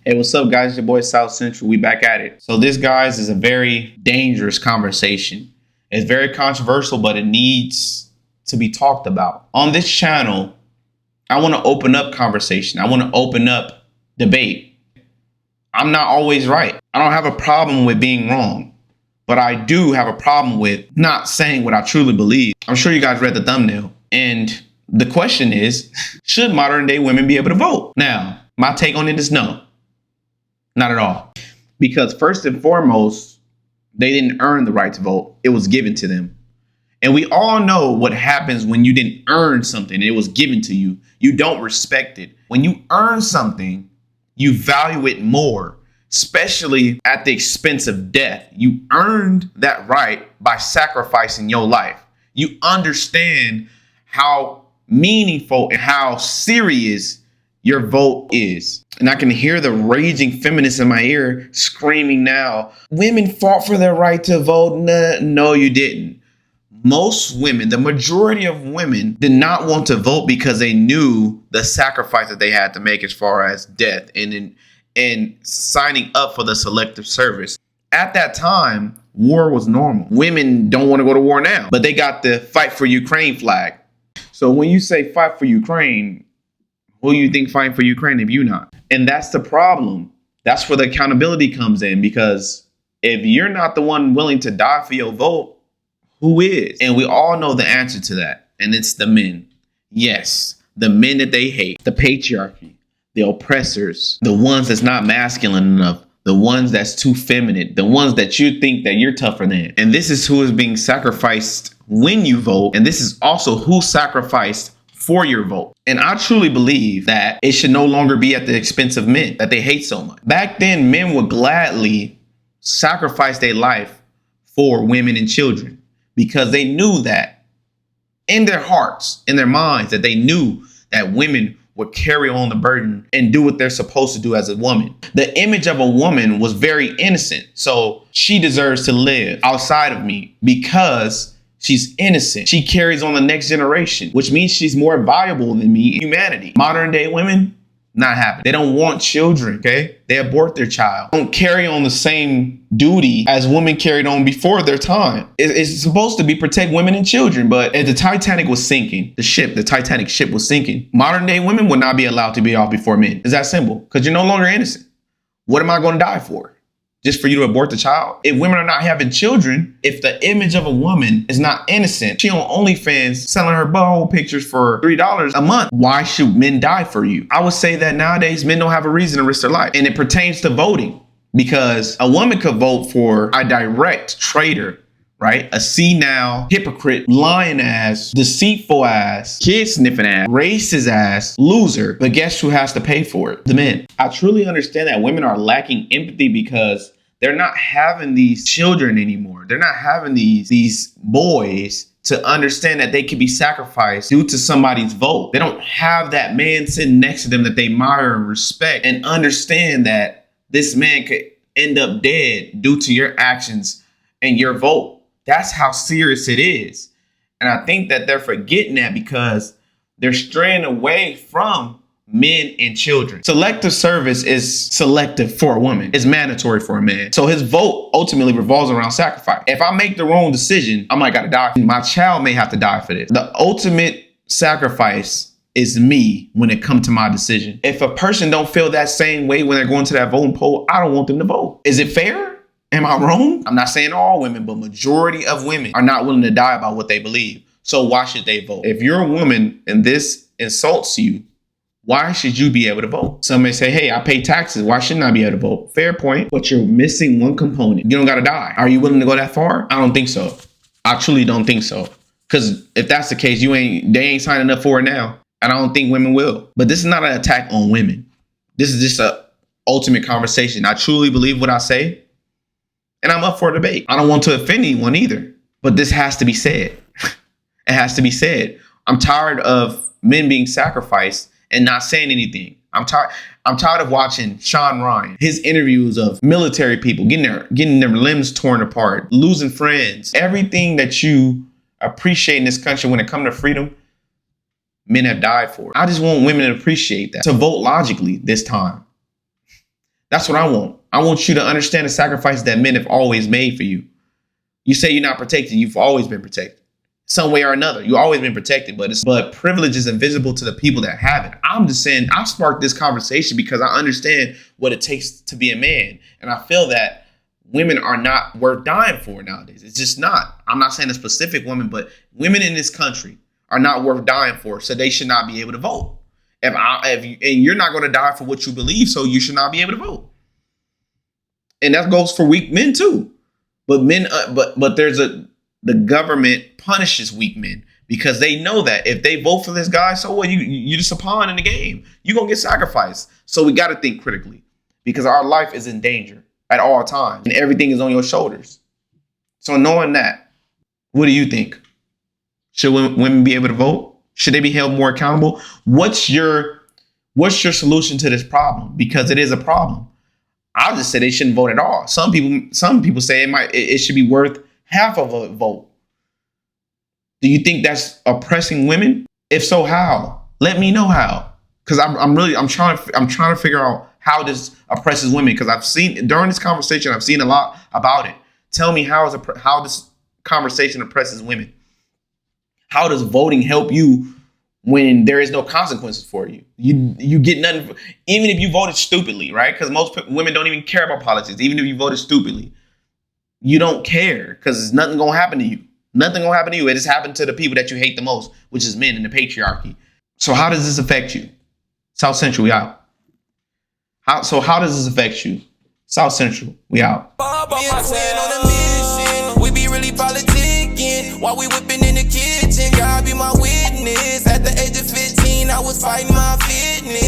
Hey, what's up, guys? Your boy South Central. We back at it. So this, guys, is a very dangerous conversation. It's very controversial, but it needs to be talked about. On this channel, I want to open up conversation. I want to open up debate. I'm not always right. I don't have a problem with being wrong, but I do have a problem with not saying what I truly believe. I'm sure you guys read the thumbnail. And the question is, should modern day women be able to vote? Now, my take on it is no. Not at all. Because first and foremost, they didn't earn the right to vote. It was given to them. And we all know what happens when you didn't earn something. It was given to you. You don't respect it. When you earn something, you value it more, especially at the expense of death. You earned that right by sacrificing your life. You understand how meaningful and how serious your vote is. And I can hear the raging feminists in my ear screaming now, women fought for their right to vote. No, you didn't. Most women, the majority of women, did not want to vote because they knew the sacrifice that they had to make as far as death and signing up for the selective service. At that time, war was normal. Women don't want to go to war now, but they got the fight for Ukraine flag. So when you say fight for Ukraine, who you think fighting for Ukraine if you not? And that's the problem. That's where the accountability comes in, because if you're not the one willing to die for your vote, who is? And we all know the answer to that. And it's the men. Yes, the men that they hate, the patriarchy, the oppressors, the ones that's not masculine enough, the ones that's too feminine, the ones that you think that you're tougher than. And this is who is being sacrificed when you vote. And this is also who sacrificed for your vote. And I truly believe that it should no longer be at the expense of men that they hate so much. Back then, men would gladly sacrifice their life for women and children because they knew that in their hearts, in their minds, that they knew that women would carry on the burden and do what they're supposed to do as a woman. The image of a woman was very innocent. So she deserves to live outside of me because she's innocent. She carries on the next generation, which means she's more valuable than me in humanity. Modern day women, not happening. They don't want children, okay? They abort their child. Don't carry on the same duty as women carried on before their time. It's supposed to be protect women and children, but as the Titanic was sinking, the Titanic ship was sinking, modern day women would not be allowed to be off before men. It's that simple, because you're no longer innocent. What am I going to die for? Just for you to abort the child? If women are not having children, if the image of a woman is not innocent, she on OnlyFans selling her butthole pictures for $3 a month, why should men die for you? I would say that nowadays men don't have a reason to risk their life. And it pertains to voting, because a woman could vote for a direct traitor, right? A senile, hypocrite, lying ass, deceitful ass, kid sniffing ass, racist ass, loser. But guess who has to pay for it? The men. I truly understand that women are lacking empathy because they're not having these children anymore. They're not having these boys to understand that they can be sacrificed due to somebody's vote. They don't have that man sitting next to them that they admire and respect and understand that this man could end up dead due to your actions and your vote. That's how serious it is. And I think that they're forgetting that because they're straying away from men and children. Selective service is selective for a woman. It's mandatory for a man. So his vote ultimately revolves around sacrifice. If I make the wrong decision, I might gotta die. My child may have to die for this. The ultimate sacrifice is me when it comes to my decision. If a person don't feel that same way when they're going to that voting poll, I don't want them to vote. Is it fair? Am I wrong? I'm not saying all women, but majority of women are not willing to die about what they believe. So why should they vote? If you're a woman and this insults you, why should you be able to vote? Some may say, hey, I pay taxes. Why shouldn't I be able to vote? Fair point, but you're missing one component. You don't got to die. Are you willing to go that far? I don't think so. I truly don't think so. Because if that's the case, they ain't signing up for it now. And I don't think women will. But this is not an attack on women. This is just a ultimate conversation. I truly believe what I say. And I'm up for a debate. I don't want to offend anyone either, but this has to be said. It has to be said. I'm tired of men being sacrificed and not saying anything. I'm tired of watching Sean Ryan, his interviews of military people getting their limbs torn apart, losing friends. Everything that you appreciate in this country when it comes to freedom, men have died for. I just want women to appreciate that, to vote logically this time. That's what I want. I want you to understand the sacrifice that men have always made for you. You say you're not protected. You've always been protected. Some way or another. You've always been protected, but privilege is invisible to the people that have it. I'm just saying, I sparked this conversation because I understand what it takes to be a man. And I feel that women are not worth dying for nowadays. It's just not. I'm not saying a specific woman, but women in this country are not worth dying for, so they should not be able to vote. And you're not going to die for what you believe, so you should not be able to vote. And that goes for weak men too. But the government punishes weak men because they know that if they vote for this guy, so what? You just a pawn in the game. You're gonna get sacrificed. So we got to think critically because our life is in danger at all times, and everything is on your shoulders. So knowing that, what do you think? Should women be able to vote? Should they be held more accountable? What's your solution to this problem? Because it is a problem. I'll just say they shouldn't vote at all. Some people say it should be worth half of a vote. Do you think that's oppressing women? If so, how? Let me know how. Because I'm trying to figure out how this oppresses women. Because I've seen during this conversation, I've seen a lot about it. Tell me how this conversation oppresses women. How does voting help you when there is no consequences for you? You get nothing, even if you voted stupidly, right? Because most women don't even care about politics. Even if you voted stupidly, you don't care because nothing gonna happen to you. Nothing gonna happen to you. It just happened to the people that you hate the most, which is men in the patriarchy. So how does this affect you? South Central, we out. How does this affect you? South Central, we out. We be really politicking while we whipping in the kitchen. God be my witness. At the age of 15, I was fighting my fitness.